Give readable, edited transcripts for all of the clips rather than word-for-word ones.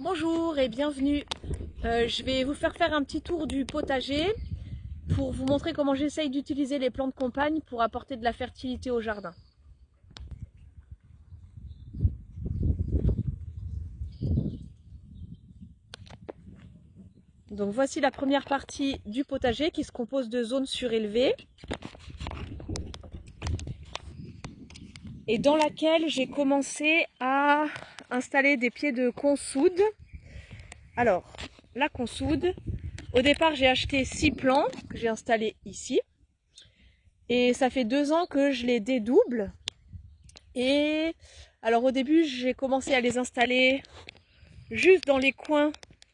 Bonjour et bienvenue. Je vais vous faire un petit tour du potager pour vous montrer comment j'essaye d'utiliser les plantes compagnes pour apporter de la fertilité au jardin. Donc voici la première partie du potager qui se compose de zones surélevées et dans laquelle j'ai commencé à installer des pieds de consoude. Alors, la consoude, au départ j'ai acheté 6 plants que j'ai installés ici et ça fait 2 ans que je les dédouble. Et alors au début j'ai commencé à les installer juste dans les coins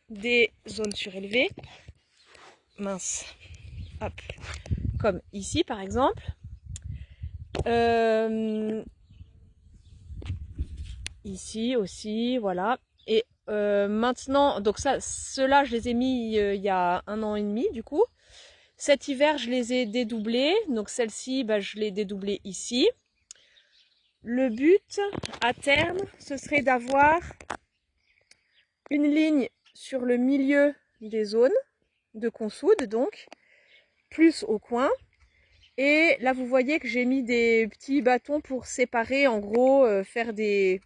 des zones surélevées. Mince. Hop. Comme ici par exemple. Ici aussi, voilà. Et maintenant, donc ça, ceux-là, je les ai mis il y a 1 an et demi du coup. Cet hiver, je les ai dédoublés. Donc celle-ci, je l'ai dédoublée ici. Le but, à terme, ce serait d'avoir une ligne sur le milieu des zones de consoude, donc, plus au coin. Et là, vous voyez que j'ai mis des petits bâtons pour séparer, en gros, faire des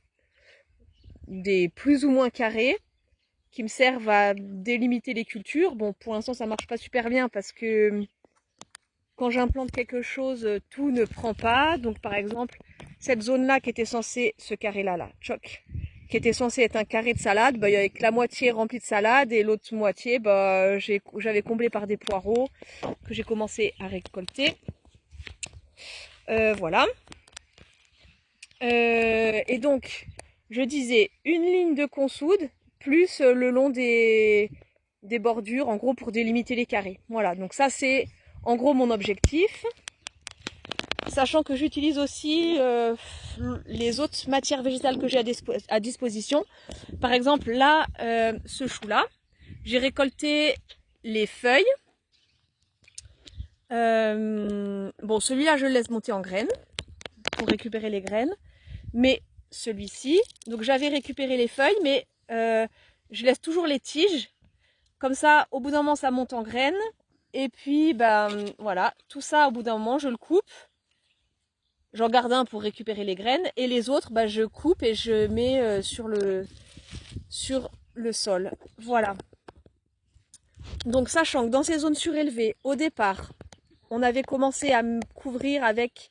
plus ou moins carrés qui me servent à délimiter les cultures. Bon, pour l'instant, ça marche pas super bien parce que quand j'implante quelque chose, tout ne prend pas. Donc, par exemple, cette zone-là qui était censée, ce carré-là, tchoc, qui était censé être un carré de salade, il y avait que la moitié remplie de salade et l'autre moitié, j'avais comblé par des poireaux que j'ai commencé à récolter. Voilà. Et donc, je disais une ligne de consoude plus le long des bordures, en gros pour délimiter les carrés. Voilà, donc ça c'est en gros mon objectif. Sachant que j'utilise aussi les autres matières végétales que j'ai à disposition. Par exemple, là, ce chou-là, j'ai récolté les feuilles. Bon, celui-là, je le laisse monter en graines pour récupérer les graines. Mais celui-ci, donc j'avais récupéré les feuilles, mais je laisse toujours les tiges. Comme ça, au bout d'un moment, ça monte en graines. Et puis, voilà, tout ça, au bout d'un moment, je le coupe. J'en garde un pour récupérer les graines. Et les autres, je coupe et je mets sur le sol. Voilà. Donc, sachant que dans ces zones surélevées, au départ, on avait commencé à me couvrir avec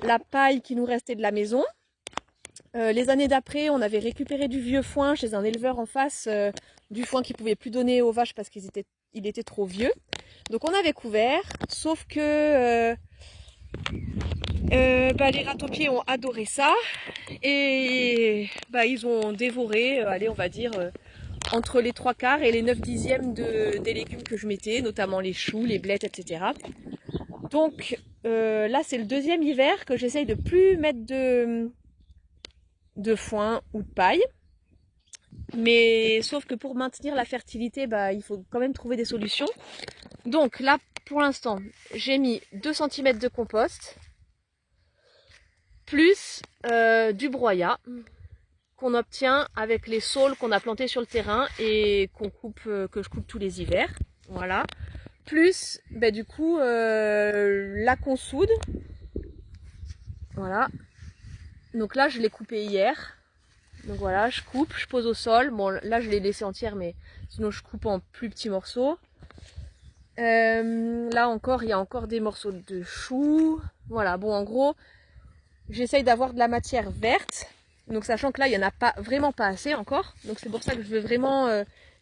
la paille qui nous restait de la maison. Les années d'après, on avait récupéré du vieux foin chez un éleveur en face, du foin qu'il ne pouvait plus donner aux vaches parce qu'il était trop vieux. Donc on avait couvert, sauf que les râteaux-pieds ont adoré ça et ils ont dévoré, allez on va dire, entre les 3/4 et les 9/10 des légumes que je mettais, notamment les choux, les blettes, etc. Donc là c'est le deuxième hiver que j'essaye de plus mettre de foin ou de paille, mais sauf que pour maintenir la fertilité, il faut quand même trouver des solutions. Donc là, pour l'instant, j'ai mis 2 cm de compost, plus du broyat qu'on obtient avec les saules qu'on a plantés sur le terrain et que je coupe tous les hivers. Voilà. Plus, du coup, la consoude. Voilà. Donc là, je l'ai coupé hier. Donc voilà, je coupe, je pose au sol. Bon, là, je l'ai laissé entière, mais sinon, je coupe en plus petits morceaux. Là encore, il y a encore des morceaux de choux. Voilà, bon, en gros, j'essaye d'avoir de la matière verte. Donc, sachant que là, il n'y en a vraiment pas assez encore. Donc, c'est pour ça que je veux vraiment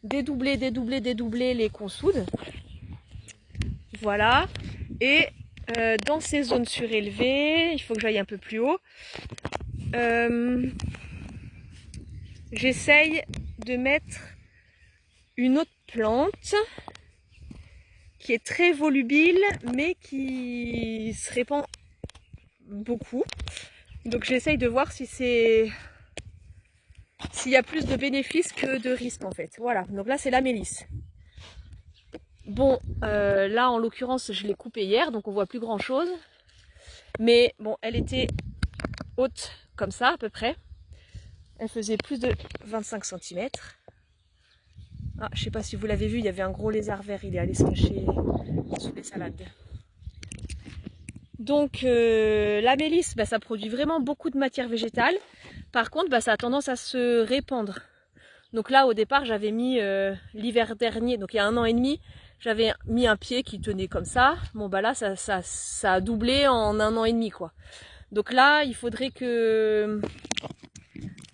dédoubler les consoudes. Voilà. Et dans ces zones surélevées, il faut que j'aille un peu plus haut. J'essaye de mettre une autre plante qui est très volubile mais qui se répand beaucoup. Donc j'essaye de voir s'il y a plus de bénéfices que de risques en fait. Voilà, donc là c'est la mélisse. Bon, là en l'occurrence je l'ai coupée hier donc on voit plus grand chose. Mais bon, elle était haute comme ça à peu près. Elle faisait plus de 25 cm. Ah, je sais pas si vous l'avez vu, il y avait un gros lézard vert, il est allé se cacher sous les salades. Donc la mélisse, bah, ça produit vraiment beaucoup de matière végétale. Par contre, bah, ça a tendance à se répandre. Donc là, au départ, j'avais mis l'hiver dernier, donc il y a 1 an et demi, j'avais mis un pied qui tenait comme ça. Bon bah là, ça a doublé en 1 an et demi, quoi. Donc là, il faudrait que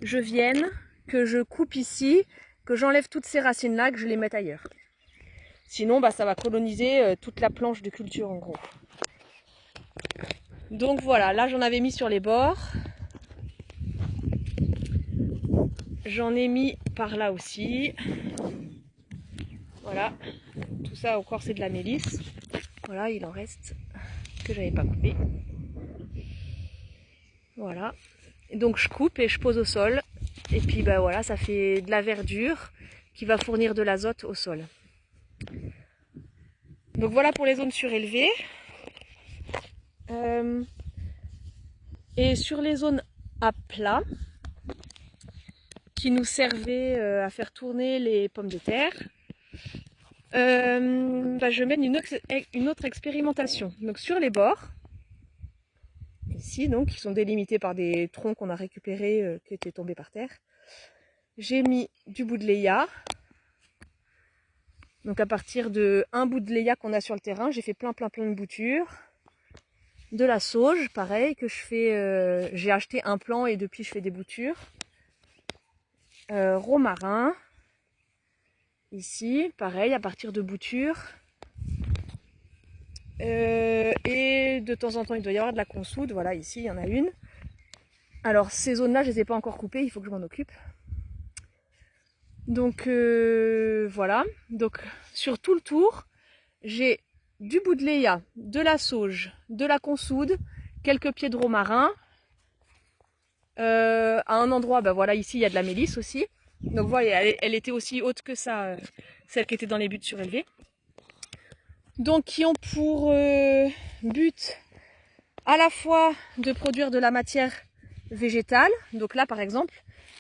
je vienne, que je coupe ici, que j'enlève toutes ces racines-là, que je les mette ailleurs. Sinon, bah, ça va coloniser toute la planche de culture en gros. Donc voilà, là j'en avais mis sur les bords. J'en ai mis par là aussi. Voilà, tout ça encore c'est de la mélisse. Voilà, il en reste que j'avais pas coupé. Voilà. Et donc je coupe et je pose au sol. Et puis bah voilà, ça fait de la verdure qui va fournir de l'azote au sol. Donc voilà pour les zones surélevées. Et sur les zones à plat, qui nous servaient à faire tourner les pommes de terre, bah je mène une autre expérimentation. Donc sur les bords, ici donc, qui sont délimités par des troncs qu'on a récupérés qui étaient tombés par terre, j'ai mis du Buddleia. Donc à partir de un Buddleia qu'on a sur le terrain, j'ai fait plein de boutures. De la sauge, pareil, que je fais, j'ai acheté un plant et depuis je fais des boutures. Romarin, ici, pareil, à partir de boutures. Et de temps en temps, il doit y avoir de la consoude. Voilà, ici, il y en a une. Alors, ces zones-là, je ne les ai pas encore coupées, il faut que je m'en occupe. Donc, voilà. Donc, sur tout le tour, j'ai du Buddleia, de la sauge, de la consoude, quelques pieds de romarin. À un endroit, bah voilà, ici, il y a de la mélisse aussi. Donc, voilà, elle était aussi haute que ça, celle qui était dans les buttes surélevées. Donc, qui ont pour but à la fois de produire de la matière végétale. Donc là, par exemple,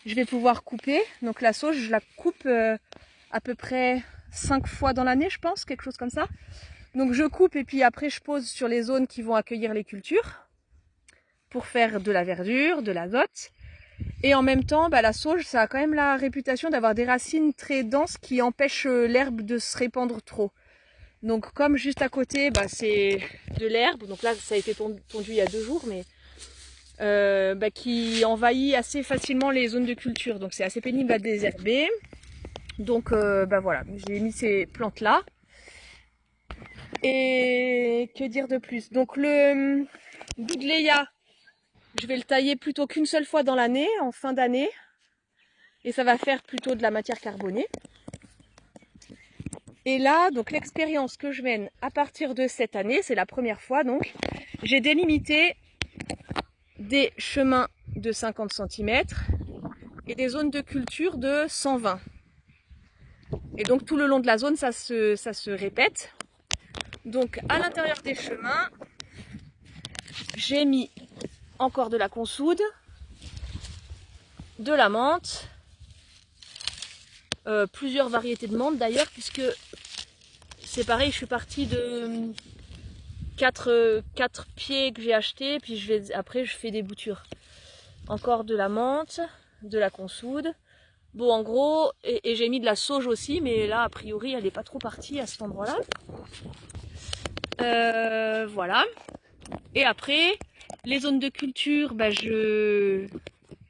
je vais pouvoir couper. Donc la sauge, je la coupe à peu près 5 fois dans l'année, je pense, quelque chose comme ça. Donc je coupe et puis après, je pose sur les zones qui vont accueillir les cultures pour faire de la verdure, de l'azote. Et en même temps, bah, la sauge, ça a quand même la réputation d'avoir des racines très denses qui empêchent l'herbe de se répandre trop. Donc comme juste à côté, bah, c'est de l'herbe, donc là ça a été tondu il y a 2 jours, mais bah, qui envahit assez facilement les zones de culture. Donc c'est assez pénible à désherber. Donc bah, voilà, j'ai mis ces plantes là. Et que dire de plus? Donc le Buddleia, je vais le tailler plutôt qu'une seule fois dans l'année, en fin d'année. Et ça va faire plutôt de la matière carbonée. Et là, donc l'expérience que je mène à partir de cette année, c'est la première fois, donc j'ai délimité des chemins de 50 cm et des zones de culture de 120. Et donc tout le long de la zone, ça se répète. Donc à l'intérieur des chemins, j'ai mis encore de la consoude, de la menthe, plusieurs variétés de menthe d'ailleurs, puisque c'est pareil, je suis partie de 4 pieds que j'ai achetés, puis après je fais des boutures. Encore de la menthe, de la consoude. Bon, en gros, et j'ai mis de la sauge aussi, mais là, a priori, elle n'est pas trop partie à cet endroit-là. Voilà. Et après, les zones de culture, bah, je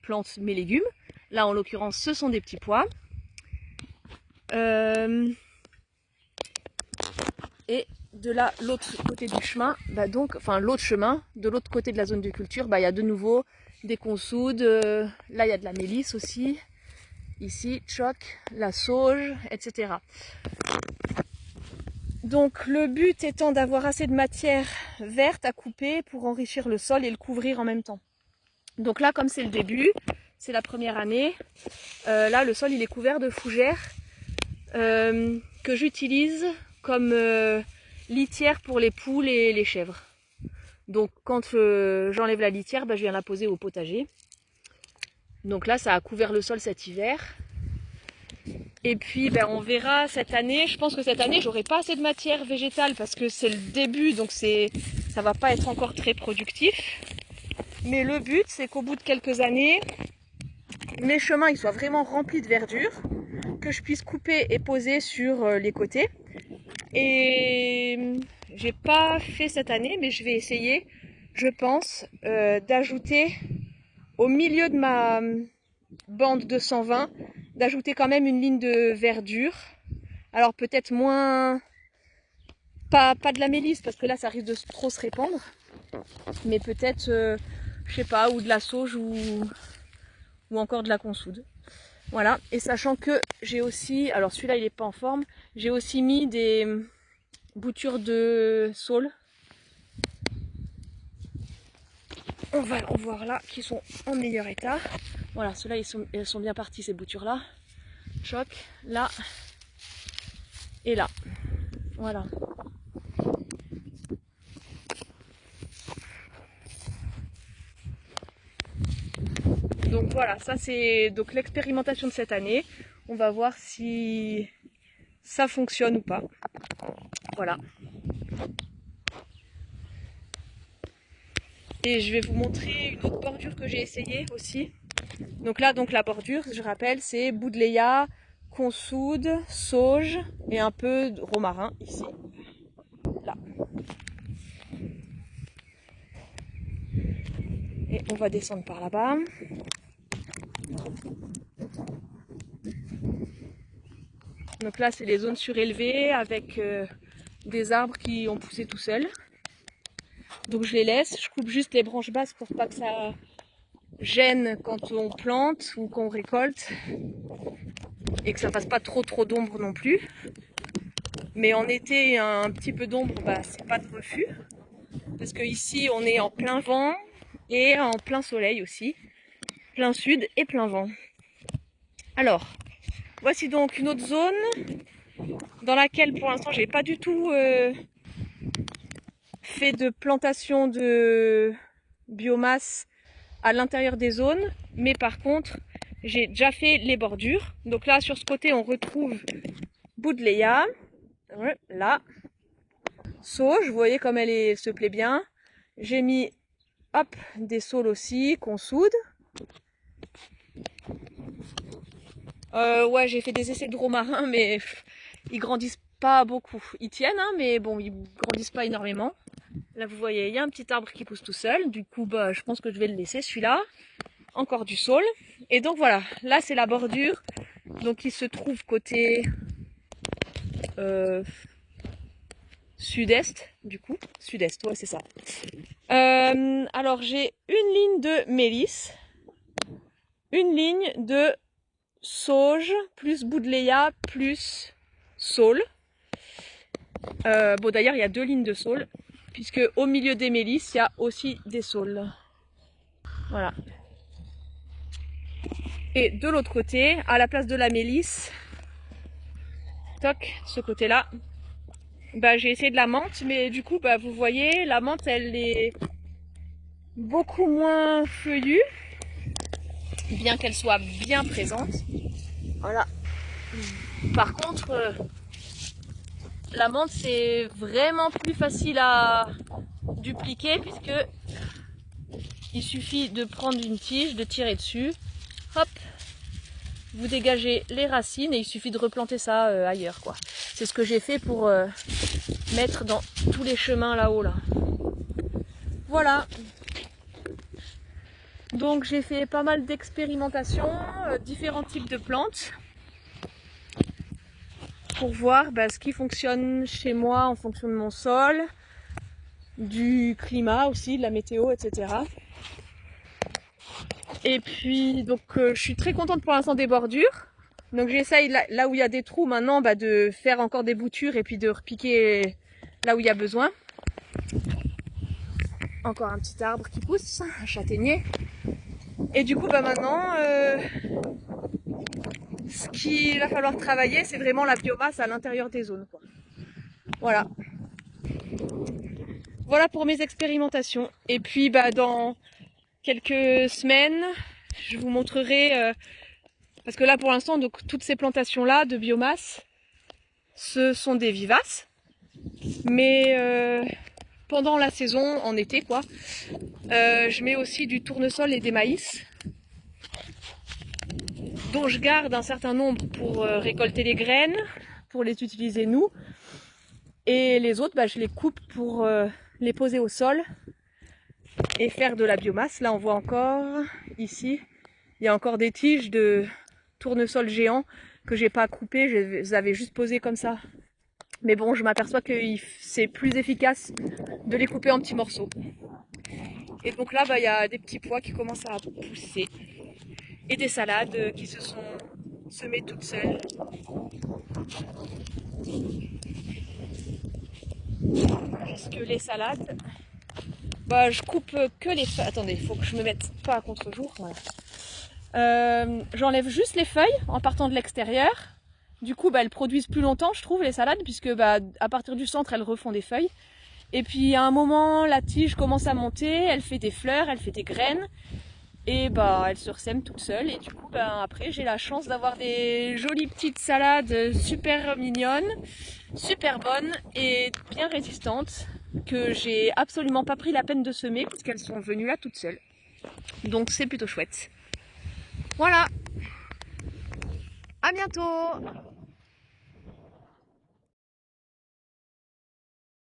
plante mes légumes. Là, en l'occurrence, ce sont des petits pois. Et de là, l'autre côté du chemin, bah donc, enfin l'autre chemin, de l'autre côté de la zone de culture, bah, il y a de nouveau des consoudes. Là, il y a de la mélisse aussi. Ici, tchoc, la sauge, etc. Donc le but étant d'avoir assez de matière verte à couper pour enrichir le sol et le couvrir en même temps. Donc là, comme c'est le début, c'est la première année, là le sol il est couvert de fougères que j'utilise comme litière pour les poules et les chèvres. Donc quand j'enlève la litière, bah, je viens la poser au potager. Donc là, ça a couvert le sol cet hiver. Et puis ben, on verra cette année. Je pense que cette année j'aurai pas assez de matière végétale parce que c'est le début, donc ça va pas être encore très productif. Mais le but c'est qu'au bout de quelques années, mes chemins ils soient vraiment remplis de verdure, que je puisse couper et poser sur les côtés. Et j'ai pas fait cette année, mais je vais essayer, je pense, d'ajouter au milieu de ma bande de 120, d'ajouter quand même une ligne de verdure. Alors peut-être moins, pas de la mélisse parce que là ça risque de trop se répandre, mais peut-être, je sais pas, ou de la sauge ou encore de la consoude. Voilà, et sachant que j'ai aussi, alors celui-là il est pas en forme, j'ai aussi mis des boutures de saule. On va en voir là, qui sont en meilleur état. Voilà, ceux-là elles sont bien partis ces boutures-là. Choc, là et là. Voilà. Donc voilà, ça c'est donc l'expérimentation de cette année. On va voir si ça fonctionne ou pas. Voilà. Et je vais vous montrer une autre bordure que j'ai essayée aussi. Donc là, la bordure, je rappelle, c'est Buddleia, consoude, sauge et un peu de romarin ici. Là. Et on va descendre par là-bas. Donc là, c'est les zones surélevées avec des arbres qui ont poussé tout seuls. Donc je les laisse, je coupe juste les branches basses pour pas que ça gêne quand on plante ou qu'on récolte et que ça fasse pas trop d'ombre non plus. Mais en été, un petit peu d'ombre, bah, c'est pas de refus. Parce que ici, on est en plein vent et en plein soleil aussi. Plein sud et plein vent. Alors, voici donc une autre zone dans laquelle pour l'instant j'ai pas du tout fait de plantation de biomasse à l'intérieur des zones, mais par contre j'ai déjà fait les bordures. Donc là sur ce côté on retrouve Buddleia, là, sauge, vous voyez comme elle se plaît bien. J'ai mis hop des saules aussi, consoude. Ouais, j'ai fait des essais de romarin, mais ils grandissent pas beaucoup. Ils tiennent, hein, mais bon, ils grandissent pas énormément. Là, vous voyez, il y a un petit arbre qui pousse tout seul. Du coup, bah, je pense que je vais le laisser, celui-là. Encore du saule. Et donc voilà, là, c'est la bordure. Donc, il se trouve côté sud-est, du coup. Sud-est, ouais, c'est ça. Alors, j'ai une ligne de mélisse. Une ligne de sauge, plus Buddleia, plus saule. Bon d'ailleurs il y a deux lignes de saule, puisque au milieu des mélisses il y a aussi des saules. Voilà. Et de l'autre côté, à la place de la mélisse, toc, ce côté-là, bah, j'ai essayé de la menthe, mais du coup bah, vous voyez, la menthe elle est beaucoup moins feuillue, bien qu'elle soit bien présente. Voilà. Par contre, la menthe c'est vraiment plus facile à dupliquer puisque il suffit de prendre une tige, de tirer dessus, hop, vous dégagez les racines et il suffit de replanter ça ailleurs quoi. C'est ce que j'ai fait pour mettre dans tous les chemins là-haut là. Voilà. Donc j'ai fait pas mal d'expérimentations, différents types de plantes pour voir ce qui fonctionne chez moi en fonction de mon sol, du climat aussi, de la météo, etc. Et puis donc je suis très contente pour l'instant des bordures. Donc j'essaye là où il y a des trous maintenant de faire encore des boutures et puis de repiquer là où il y a besoin. Encore un petit arbre qui pousse, un châtaignier. Et du coup maintenant ce qu'il va falloir travailler c'est vraiment la biomasse à l'intérieur des zones quoi. Voilà. Voilà pour mes expérimentations. Et puis dans quelques semaines, je vous montrerai Parce que là pour l'instant, donc toutes ces plantations là de biomasse, ce sont des vivaces. Mais pendant la saison, en été quoi, je mets aussi du tournesol et des maïs, dont je garde un certain nombre pour récolter les graines, pour les utiliser nous. Et les autres, je les coupe pour les poser au sol et faire de la biomasse. Là on voit encore, ici, il y a encore des tiges de tournesol géant que j'ai pas coupé, je les avais juste posées comme ça. Mais bon, je m'aperçois que c'est plus efficace de les couper en petits morceaux. Et donc là, il y a des petits pois qui commencent à pousser. Et des salades qui se sont semées toutes seules. Puisque les salades, je coupe que les feuilles. Attendez, il faut que je me mette pas à contre-jour. Voilà. J'enlève juste les feuilles en partant de l'extérieur. Du coup, elles produisent plus longtemps, je trouve, les salades, puisque à partir du centre, elles refont des feuilles. Et puis à un moment, la tige commence à monter, elle fait des fleurs, elle fait des graines. Et elle se ressème toute seule. Et du coup, après, j'ai la chance d'avoir des jolies petites salades super mignonnes, super bonnes et bien résistantes, que j'ai absolument pas pris la peine de semer, puisqu'elles sont venues là toutes seules. Donc c'est plutôt chouette. Voilà. À bientôt!